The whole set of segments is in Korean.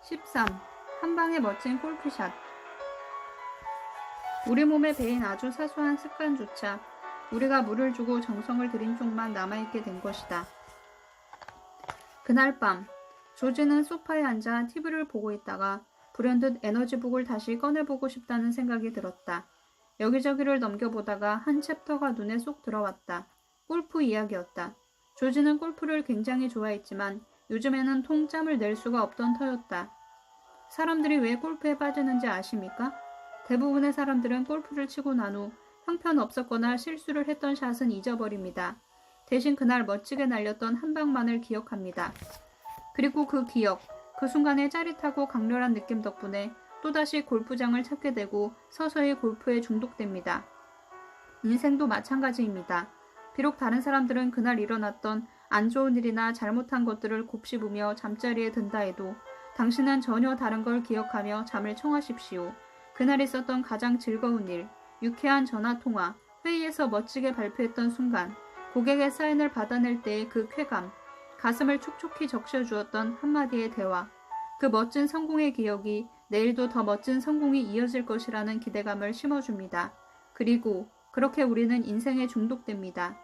13. 한 방의 멋진 골프샷. 우리 몸에 배인 아주 사소한 습관조차 우리가 물을 주고 정성을 들인 쪽만 남아있게 된 것이다. 그날 밤, 조지는 소파에 앉아 TV를 보고 있다가 불현듯 에너지북을 다시 꺼내보고 싶다는 생각이 들었다. 여기저기를 넘겨보다가 한 챕터가 눈에 쏙 들어왔다. 골프 이야기였다. 조지는 골프를 굉장히 좋아했지만 요즘에는 통짬을 낼 수가 없던 터였다. 사람들이 왜 골프에 빠지는지 아십니까? 대부분의 사람들은 골프를 치고 난 후 형편없었거나 실수를 했던 샷은 잊어버립니다. 대신 그날 멋지게 날렸던 한 방만을 기억합니다. 그리고 그 기억, 그 순간의 짜릿하고 강렬한 느낌 덕분에 또다시 골프장을 찾게 되고 서서히 골프에 중독됩니다. 인생도 마찬가지입니다. 비록 다른 사람들은 그날 일어났던 안 좋은 일이나 잘못한 것들을 곱씹으며 잠자리에 든다 해도 당신은 전혀 다른 걸 기억하며 잠을 청하십시오. 그날 있었던 가장 즐거운 일, 유쾌한 전화통화, 회의에서 멋지게 발표했던 순간, 고객의 사인을 받아낼 때의 그 쾌감, 가슴을 촉촉히 적셔주었던 한마디의 대화, 그 멋진 성공의 기억이 내일도 더 멋진 성공이 이어질 것이라는 기대감을 심어줍니다. 그리고 그렇게 우리는 인생에 중독됩니다.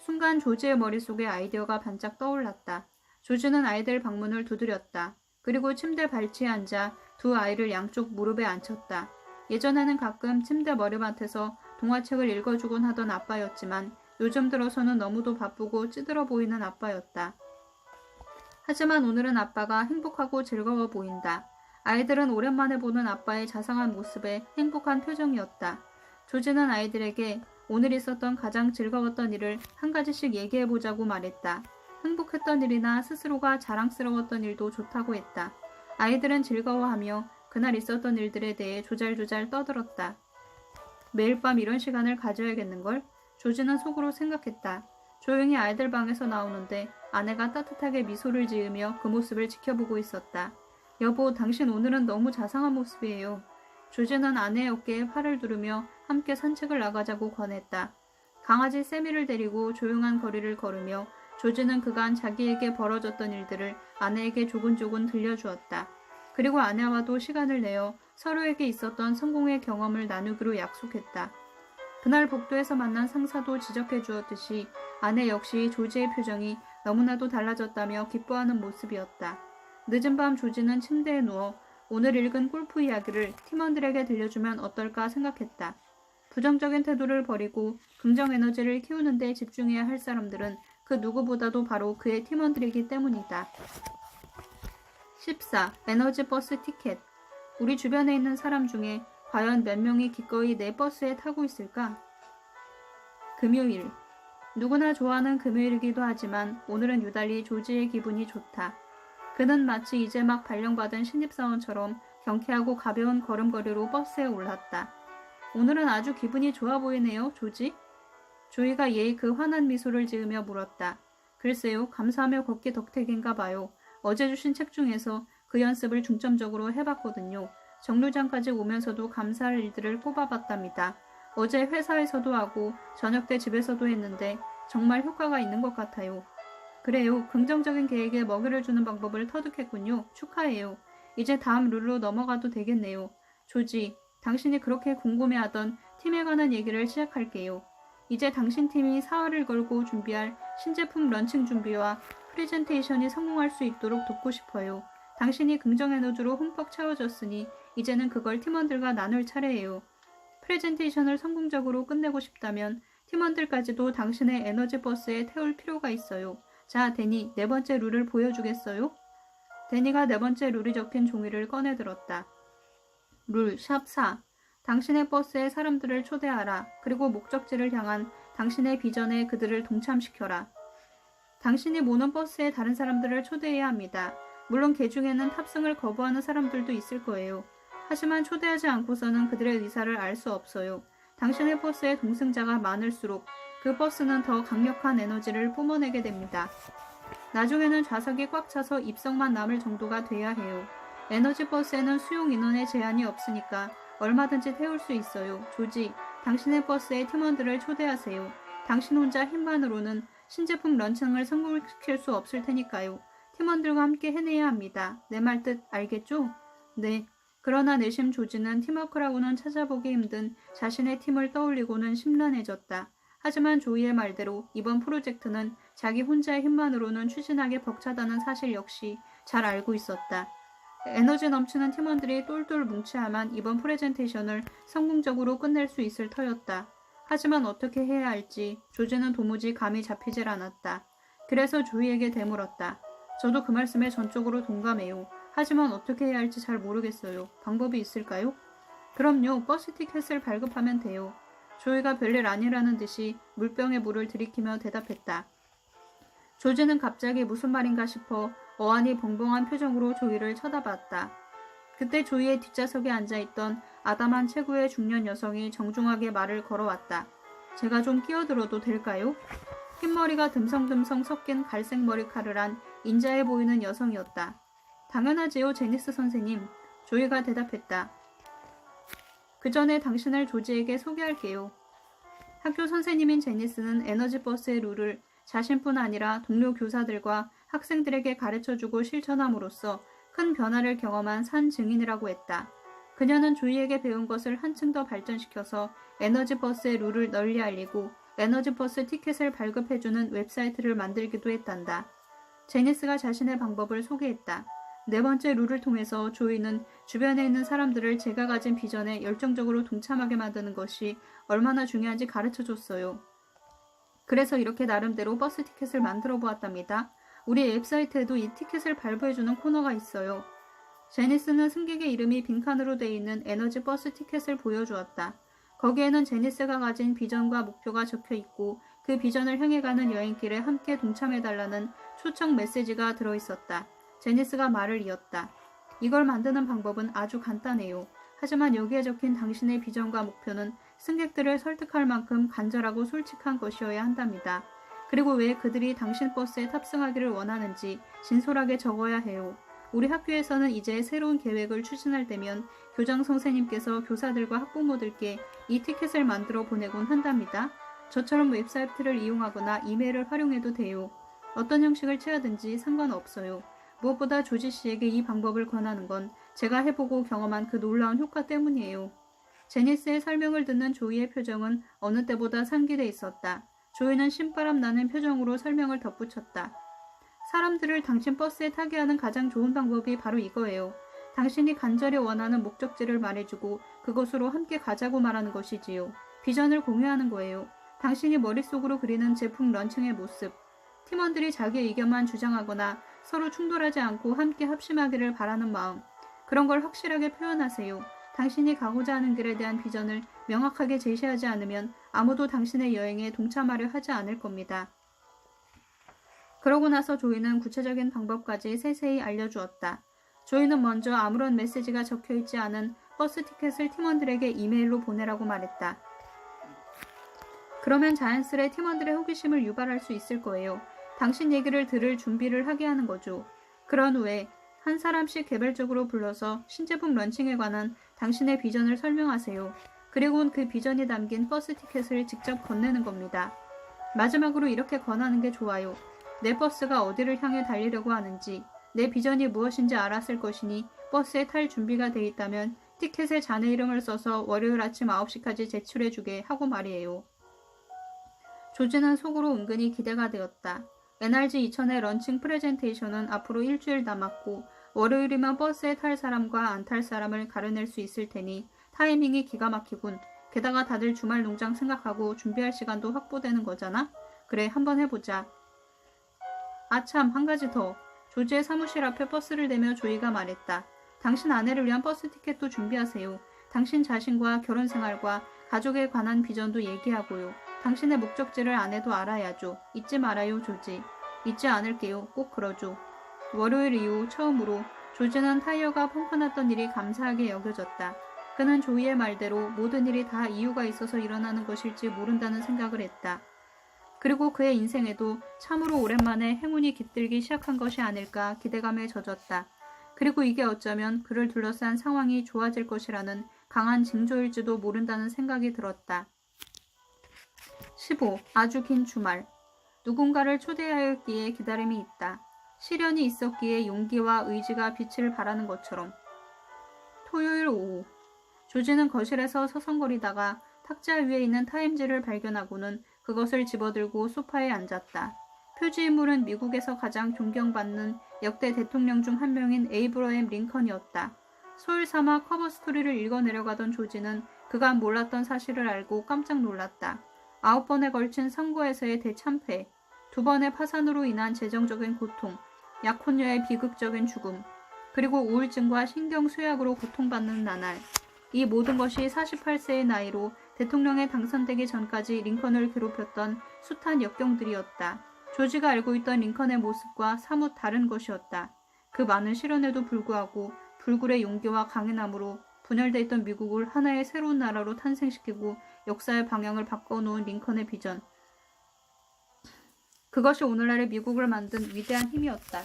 순간 조지의 머릿속에 아이디어가 반짝 떠올랐다. 조지는 아이들 방문을 두드렸다. 그리고 침대 발치에 앉아 두 아이를 양쪽 무릎에 앉혔다. 예전에는 가끔 침대 머리맡에서 동화책을 읽어주곤 하던 아빠였지만 요즘 들어서는 너무도 바쁘고 찌들어 보이는 아빠였다. 하지만 오늘은 아빠가 행복하고 즐거워 보인다. 아이들은 오랜만에 보는 아빠의 자상한 모습에 행복한 표정이었다. 조지는 아이들에게 오늘 있었던 가장 즐거웠던 일을 한 가지씩 얘기해보자고 말했다. 행복했던 일이나 스스로가 자랑스러웠던 일도 좋다고 했다. 아이들은 즐거워하며 그날 있었던 일들에 대해 조잘조잘 떠들었다. 매일 밤 이런 시간을 가져야겠는걸? 조지는 속으로 생각했다. 조용히 아이들 방에서 나오는데 아내가 따뜻하게 미소를 지으며 그 모습을 지켜보고 있었다. 여보, 당신 오늘은 너무 자상한 모습이에요. 조지는 아내의 어깨에 팔을 두르며 함께 산책을 나가자고 권했다. 강아지 세미를 데리고 조용한 거리를 걸으며 조지는 그간 자기에게 벌어졌던 일들을 아내에게 조근조근 들려주었다. 그리고 아내와도 시간을 내어 서로에게 있었던 성공의 경험을 나누기로 약속했다. 그날 복도에서 만난 상사도 지적해 주었듯이 아내 역시 조지의 표정이 너무나도 달라졌다며 기뻐하는 모습이었다. 늦은 밤 조지는 침대에 누워 오늘 읽은 골프 이야기를 팀원들에게 들려주면 어떨까 생각했다. 부정적인 태도를 버리고 긍정 에너지를 키우는 데 집중해야 할 사람들은 그 누구보다도 바로 그의 팀원들이기 때문이다. 14. 에너지 버스 티켓. 우리 주변에 있는 사람 중에 과연 몇 명이 기꺼이 내 버스에 타고 있을까? 금요일. 누구나 좋아하는 금요일이기도 하지만 오늘은 유달리 조지의 기분이 좋다. 그는 마치 이제 막 발령받은 신입사원처럼 경쾌하고 가벼운 걸음걸이로 버스에 올랐다. 오늘은 아주 기분이 좋아 보이네요, 조지? 조이가 예의 그 환한 미소를 지으며 물었다. 글쎄요, 감사하며 걷기 덕택인가 봐요. 어제 주신 책 중에서 그 연습을 중점적으로 해봤거든요. 정류장까지 오면서도 감사할 일들을 꼽아봤답니다. 어제 회사에서도 하고 저녁 때 집에서도 했는데 정말 효과가 있는 것 같아요. 그래요, 긍정적인 계획에 먹이를 주는 방법을 터득했군요. 축하해요. 이제 다음 룰로 넘어가도 되겠네요. 조지, 당신이 그렇게 궁금해하던 팀에 관한 얘기를 시작할게요. 이제 당신 팀이 사활을 걸고 준비할 신제품 런칭 준비와 프레젠테이션이 성공할 수 있도록 돕고 싶어요. 당신이 긍정 에너지로 흠뻑 채워졌으니 이제는 그걸 팀원들과 나눌 차례예요. 프레젠테이션을 성공적으로 끝내고 싶다면 팀원들까지도 당신의 에너지 버스에 태울 필요가 있어요. 자, 데니, 네 번째 룰을 보여주겠어요? 데니가 네 번째 룰이 적힌 종이를 꺼내들었다. 룰 샵 4. 당신의 버스에 사람들을 초대하라. 그리고 목적지를 향한 당신의 비전에 그들을 동참시켜라. 당신이 모는 버스에 다른 사람들을 초대해야 합니다. 물론 그 중에는 탑승을 거부하는 사람들도 있을 거예요. 하지만 초대하지 않고서는 그들의 의사를 알 수 없어요. 당신의 버스에 동승자가 많을수록 그 버스는 더 강력한 에너지를 뿜어내게 됩니다. 나중에는 좌석이 꽉 차서 입석만 남을 정도가 돼야 해요. 에너지 버스에는 수용 인원의 제한이 없으니까 얼마든지 태울 수 있어요. 조지, 당신의 버스에 팀원들을 초대하세요. 당신 혼자 힘만으로는 신제품 런칭을 성공시킬 수 없을 테니까요. 팀원들과 함께 해내야 합니다. 내 말 뜻 알겠죠? 네. 그러나 내심 조지는 팀워크라고는 찾아보기 힘든 자신의 팀을 떠올리고는 심란해졌다. 하지만 조이의 말대로 이번 프로젝트는 자기 혼자의 힘만으로는 추진하기 벅차다는 사실 역시 잘 알고 있었다. 에너지 넘치는 팀원들이 똘똘 뭉쳐야만 이번 프레젠테이션을 성공적으로 끝낼 수 있을 터였다. 하지만 어떻게 해야 할지 조지는 도무지 감이 잡히질 않았다. 그래서 조이에게 되물었다. 저도 그 말씀에 전적으로 동감해요. 하지만 어떻게 해야 할지 잘 모르겠어요. 방법이 있을까요? 그럼요. 버스 티켓을 발급하면 돼요. 조이가 별일 아니라는 듯이 물병에 물을 들이키며 대답했다. 조지는 갑자기 무슨 말인가 싶어 어안이 벙벙한 표정으로 조이를 쳐다봤다. 그때 조이의 뒷좌석에 앉아있던 아담한 체구의 중년 여성이 정중하게 말을 걸어왔다. 제가 좀 끼어들어도 될까요? 흰머리가 듬성듬성 섞인 갈색 머리카락을 한 인자해 보이는 여성이었다. 당연하지요, 제니스 선생님. 조이가 대답했다. 그 전에 당신을 조지에게 소개할게요. 학교 선생님인 제니스는 에너지버스의 룰을 자신뿐 아니라 동료 교사들과 학생들에게 가르쳐주고 실천함으로써 큰 변화를 경험한 산 증인이라고 했다. 그녀는 조이에게 배운 것을 한층 더 발전시켜서 에너지버스의 룰을 널리 알리고 에너지버스 티켓을 발급해주는 웹사이트를 만들기도 했단다. 제니스가 자신의 방법을 소개했다. 네 번째 룰을 통해서 조이는 주변에 있는 사람들을 제가 가진 비전에 열정적으로 동참하게 만드는 것이 얼마나 중요한지 가르쳐줬어요. 그래서 이렇게 나름대로 버스 티켓을 만들어 보았답니다. 우리 웹사이트에도 이 티켓을 발부해주는 코너가 있어요. 제니스는 승객의 이름이 빈칸으로 되어 있는 에너지 버스 티켓을 보여주었다. 거기에는 제니스가 가진 비전과 목표가 적혀 있고 그 비전을 향해 가는 여행길에 함께 동참해달라는 초청 메시지가 들어있었다. 제니스가 말을 이었다. 이걸 만드는 방법은 아주 간단해요. 하지만 여기에 적힌 당신의 비전과 목표는 승객들을 설득할 만큼 간절하고 솔직한 것이어야 한답니다. 그리고 왜 그들이 당신 버스에 탑승하기를 원하는지 진솔하게 적어야 해요. 우리 학교에서는 이제 새로운 계획을 추진할 때면 교장 선생님께서 교사들과 학부모들께 이 티켓을 만들어 보내곤 한답니다. 저처럼 웹사이트를 이용하거나 이메일을 활용해도 돼요. 어떤 형식을 취하든지 상관없어요. 무엇보다 조지 씨에게 이 방법을 권하는 건 제가 해보고 경험한 그 놀라운 효과 때문이에요. 제니스의 설명을 듣는 조이의 표정은 어느 때보다 상기돼 있었다. 조이는 신바람 나는 표정으로 설명을 덧붙였다. 사람들을 당신 버스에 타게 하는 가장 좋은 방법이 바로 이거예요. 당신이 간절히 원하는 목적지를 말해주고 그곳으로 함께 가자고 말하는 것이지요. 비전을 공유하는 거예요. 당신이 머릿속으로 그리는 제품 런칭의 모습. 팀원들이 자기 의견만 주장하거나 서로 충돌하지 않고 함께 합심하기를 바라는 마음. 그런 걸 확실하게 표현하세요. 당신이 가고자 하는 길에 대한 비전을 명확하게 제시하지 않으면 아무도 당신의 여행에 동참하려 하지 않을 겁니다. 그러고 나서 조이는 구체적인 방법까지 세세히 알려주었다. 조이는 먼저 아무런 메시지가 적혀있지 않은 버스 티켓을 팀원들에게 이메일로 보내라고 말했다. 그러면 자연스레 팀원들의 호기심을 유발할 수 있을 거예요. 당신 얘기를 들을 준비를 하게 하는 거죠. 그런 후에 한 사람씩 개별적으로 불러서 신제품 런칭에 관한 당신의 비전을 설명하세요. 그리고는 그 비전이 담긴 버스 티켓을 직접 건네는 겁니다. 마지막으로 이렇게 권하는 게 좋아요. 내 버스가 어디를 향해 달리려고 하는지, 내 비전이 무엇인지 알았을 것이니 버스에 탈 준비가 돼 있다면 티켓에 자네 이름을 써서 월요일 아침 9시까지 제출해주게 하고 말이에요. 조지는 속으로 은근히 기대가 되었다. NRG 2000의 런칭 프레젠테이션은 앞으로 일주일 남았고 월요일이면 버스에 탈 사람과 안 탈 사람을 가려낼 수 있을 테니 타이밍이 기가 막히군. 게다가 다들 주말 농장 생각하고 준비할 시간도 확보되는 거잖아? 그래, 한번 해보자. 아참, 한 가지 더. 조지의 사무실 앞에 버스를 대며 조이가 말했다. 당신 아내를 위한 버스 티켓도 준비하세요. 당신 자신과 결혼 생활과 가족에 관한 비전도 얘기하고요. 당신의 목적지를 아내도 알아야죠. 잊지 말아요, 조지. 잊지 않을게요. 꼭 그러죠. 월요일 이후 처음으로 조지는 타이어가 펑크났던 일이 감사하게 여겨졌다. 그는 조이의 말대로 모든 일이 다 이유가 있어서 일어나는 것일지 모른다는 생각을 했다. 그리고 그의 인생에도 참으로 오랜만에 행운이 깃들기 시작한 것이 아닐까 기대감에 젖었다. 그리고 이게 어쩌면 그를 둘러싼 상황이 좋아질 것이라는 강한 징조일지도 모른다는 생각이 들었다. 15. 아주 긴 주말. 누군가를 초대하였기에 기다림이 있다. 시련이 있었기에 용기와 의지가 빛을 발하는 것처럼. 토요일 오후 조지는 거실에서 서성거리다가 탁자 위에 있는 타임지를 발견하고는 그것을 집어들고 소파에 앉았다. 표지인물은 미국에서 가장 존경받는 역대 대통령 중 한 명인 에이브러햄 링컨이었다. 소일 삼아 커버 스토리를 읽어내려가던 조지는 그간 몰랐던 사실을 알고 깜짝 놀랐다. 9번에 걸친 선거에서의 대참패, 2번의 파산으로 인한 재정적인 고통, 약혼녀의 비극적인 죽음, 그리고 우울증과 신경쇠약으로 고통받는 나날. 이 모든 것이 48세의 나이로 대통령에 당선되기 전까지 링컨을 괴롭혔던 숱한 역경들이었다. 조지가 알고 있던 링컨의 모습과 사뭇 다른 것이었다. 그 많은 시련에도 불구하고 불굴의 용기와 강인함으로 분열돼 있던 미국을 하나의 새로운 나라로 탄생시키고 역사의 방향을 바꿔놓은 링컨의 비전. 그것이 오늘날의 미국을 만든 위대한 힘이었다.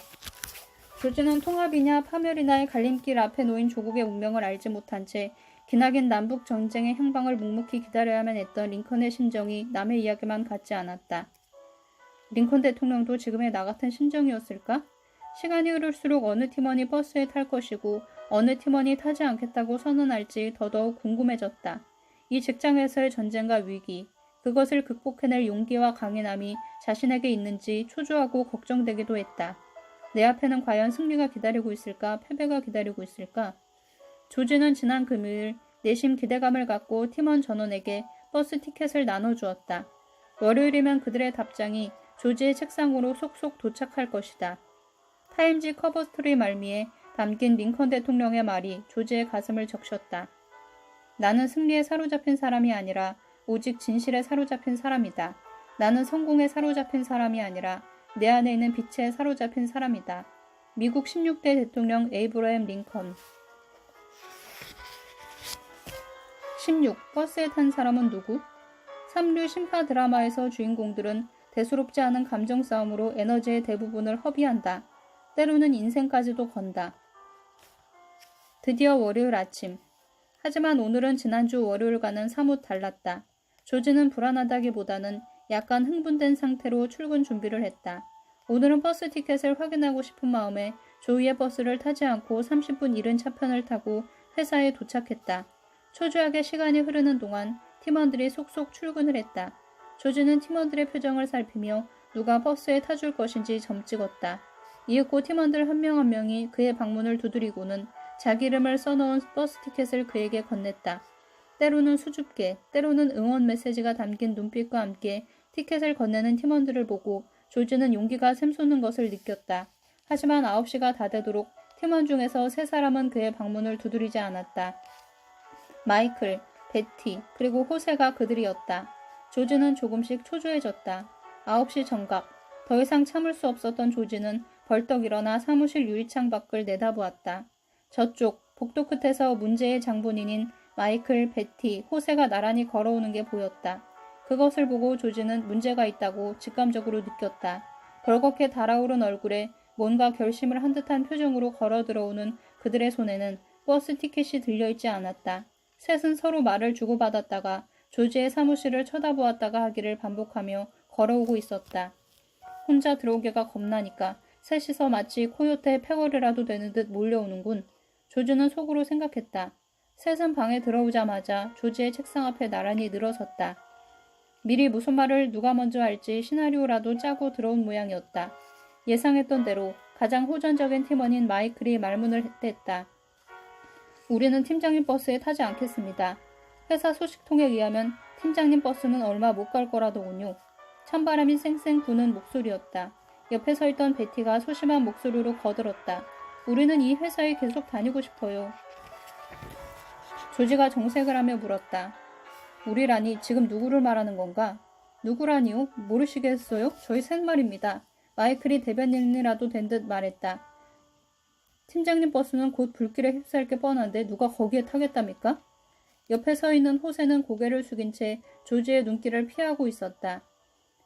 조지는 통합이냐 파멸이냐의 갈림길 앞에 놓인 조국의 운명을 알지 못한 채 기나긴 남북 전쟁의 향방을 묵묵히 기다려야만 했던 링컨의 심정이 남의 이야기만 같지 않았다. 링컨 대통령도 지금의 나 같은 심정이었을까? 시간이 흐를수록 어느 팀원이 버스에 탈 것이고 어느 팀원이 타지 않겠다고 선언할지 더더욱 궁금해졌다. 이 직장에서의 전쟁과 위기, 그것을 극복해낼 용기와 강인함이 자신에게 있는지 초조하고 걱정되기도 했다. 내 앞에는 과연 승리가 기다리고 있을까? 패배가 기다리고 있을까? 조지는 지난 금요일 내심 기대감을 갖고 팀원 전원에게 버스 티켓을 나눠주었다. 월요일이면 그들의 답장이 조지의 책상으로 속속 도착할 것이다. 타임지 커버 스토리 말미에 담긴 링컨 대통령의 말이 조지의 가슴을 적셨다. 나는 승리에 사로잡힌 사람이 아니라 오직 진실에 사로잡힌 사람이다. 나는 성공에 사로잡힌 사람이 아니라 내 안에 있는 빛에 사로잡힌 사람이다. 미국 16대 대통령 에이브러햄 링컨. 16. 버스에 탄 사람은 누구? 삼류 심파 드라마에서 주인공들은 대수롭지 않은 감정 싸움으로 에너지의 대부분을 허비한다. 때로는 인생까지도 건다. 드디어 월요일 아침. 하지만 오늘은 지난주 월요일과는 사뭇 달랐다. 조지는 불안하다기보다는 약간 흥분된 상태로 출근 준비를 했다. 오늘은 버스 티켓을 확인하고 싶은 마음에 조이의 버스를 타지 않고 30분 이른 차편을 타고 회사에 도착했다. 초조하게 시간이 흐르는 동안 팀원들이 속속 출근을 했다. 조지는 팀원들의 표정을 살피며 누가 버스에 타줄 것인지 점찍었다. 이윽고 팀원들 한 명 한 명이 그의 방문을 두드리고는 자기 이름을 써놓은 버스 티켓을 그에게 건넸다. 때로는 수줍게, 때로는 응원 메시지가 담긴 눈빛과 함께 티켓을 건네는 팀원들을 보고 조지는 용기가 샘솟는 것을 느꼈다. 하지만 9시가 다 되도록 팀원 중에서 3사람은 그의 방문을 두드리지 않았다. 마이클, 베티, 그리고 호세가 그들이었다. 조지는 조금씩 초조해졌다. 9시 정각. 더 이상 참을 수 없었던 조지는 벌떡 일어나 사무실 유리창 밖을 내다보았다. 저쪽 복도 끝에서 문제의 장본인인 마이클, 베티, 호세가 나란히 걸어오는 게 보였다. 그것을 보고 조지는 문제가 있다고 직감적으로 느꼈다. 벌겋게 달아오른 얼굴에 뭔가 결심을 한 듯한 표정으로 걸어 들어오는 그들의 손에는 버스 티켓이 들려있지 않았다. 셋은 서로 말을 주고받았다가 조지의 사무실을 쳐다보았다가 하기를 반복하며 걸어오고 있었다. 혼자 들어오기가 겁나니까 셋이서 마치 코요테의 패거리라도 되는 듯 몰려오는군. 조지는 속으로 생각했다. 셋은 방에 들어오자마자 조지의 책상 앞에 나란히 늘어섰다. 미리 무슨 말을 누가 먼저 할지 시나리오라도 짜고 들어온 모양이었다. 예상했던 대로 가장 호전적인 팀원인 마이클이 말문을 뗐다. 우리는 팀장님 버스에 타지 않겠습니다. 회사 소식통에 의하면 팀장님 버스는 얼마 못 갈 거라더군요. 찬바람이 쌩쌩 부는 목소리였다. 옆에 서 있던 베티가 소심한 목소리로 거들었다. 우리는 이 회사에 계속 다니고 싶어요. 조지가 정색을 하며 물었다. 우리라니 지금 누구를 말하는 건가? 누구라니요? 모르시겠어요? 저희 셋 말입니다. 마이클이 대변인이라도 된 듯 말했다. 팀장님 버스는 곧 불길에 휩싸일 게 뻔한데 누가 거기에 타겠답니까? 옆에 서 있는 호세는 고개를 숙인 채 조지의 눈길을 피하고 있었다.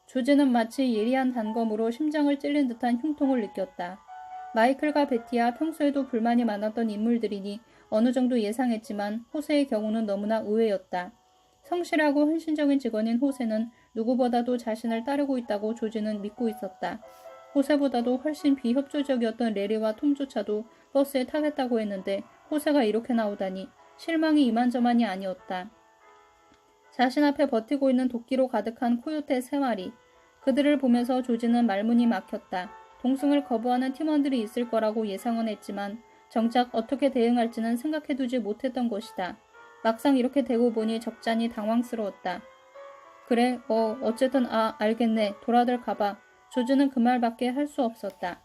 조지는 마치 예리한 단검으로 심장을 찔린 듯한 흉통을 느꼈다. 마이클과 베티야 평소에도 불만이 많았던 인물들이니 어느 정도 예상했지만 호세의 경우는 너무나 의외였다. 성실하고 헌신적인 직원인 호세는 누구보다도 자신을 따르고 있다고 조지는 믿고 있었다. 호세보다도 훨씬 비협조적이었던 레리와 톰조차도 버스에 타겠다고 했는데 호세가 이렇게 나오다니 실망이 이만저만이 아니었다. 자신 앞에 버티고 있는 도끼로 가득한 코요테 3마리. 그들을 보면서 조지는 말문이 막혔다. 동승을 거부하는 팀원들이 있을 거라고 예상은 했지만 정작 어떻게 대응할지는 생각해두지 못했던 것이다. 막상 이렇게 되고 보니 적잖이 당황스러웠다. 그래, 어쨌든 알겠네. 돌아들 가봐. 조지는 그 말밖에 할 수 없었다.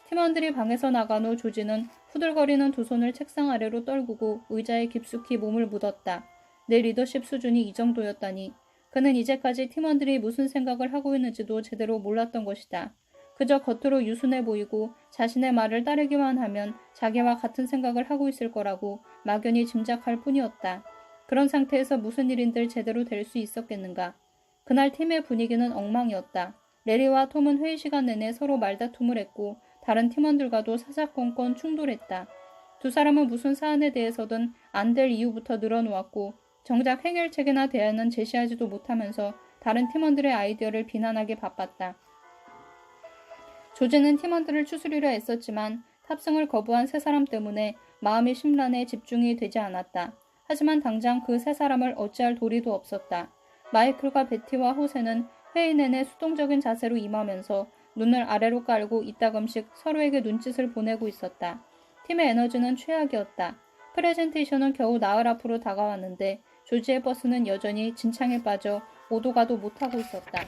팀원들이 방에서 나간 후 조지는 후들거리는 두 손을 책상 아래로 떨구고 의자에 깊숙이 몸을 묻었다. 내 리더십 수준이 이 정도였다니. 그는 이제까지 팀원들이 무슨 생각을 하고 있는지도 제대로 몰랐던 것이다. 그저 겉으로 유순해 보이고 자신의 말을 따르기만 하면 자기와 같은 생각을 하고 있을 거라고 막연히 짐작할 뿐이었다. 그런 상태에서 무슨 일인들 제대로 될 수 있었겠는가. 그날 팀의 분위기는 엉망이었다. 레리와 톰은 회의 시간 내내 서로 말다툼을 했고 다른 팀원들과도 사사건건 충돌했다. 두 사람은 무슨 사안에 대해서든 안 될 이유부터 늘어놓았고 정작 해결책이나 대안은 제시하지도 못하면서 다른 팀원들의 아이디어를 비난하기 바빴다. 조지는 팀원들을 추스리려 애썼지만 탑승을 거부한 세 사람 때문에 마음이 심란해 집중이 되지 않았다. 하지만 당장 그 세 사람을 어찌할 도리도 없었다. 마이클과 베티와 호세는 회의 내내 수동적인 자세로 임하면서 눈을 아래로 깔고 이따금씩 서로에게 눈짓을 보내고 있었다. 팀의 에너지는 최악이었다. 프레젠테이션은 겨우 나흘 앞으로 다가왔는데 조지의 버스는 여전히 진창에 빠져 오도 가도 못하고 있었다.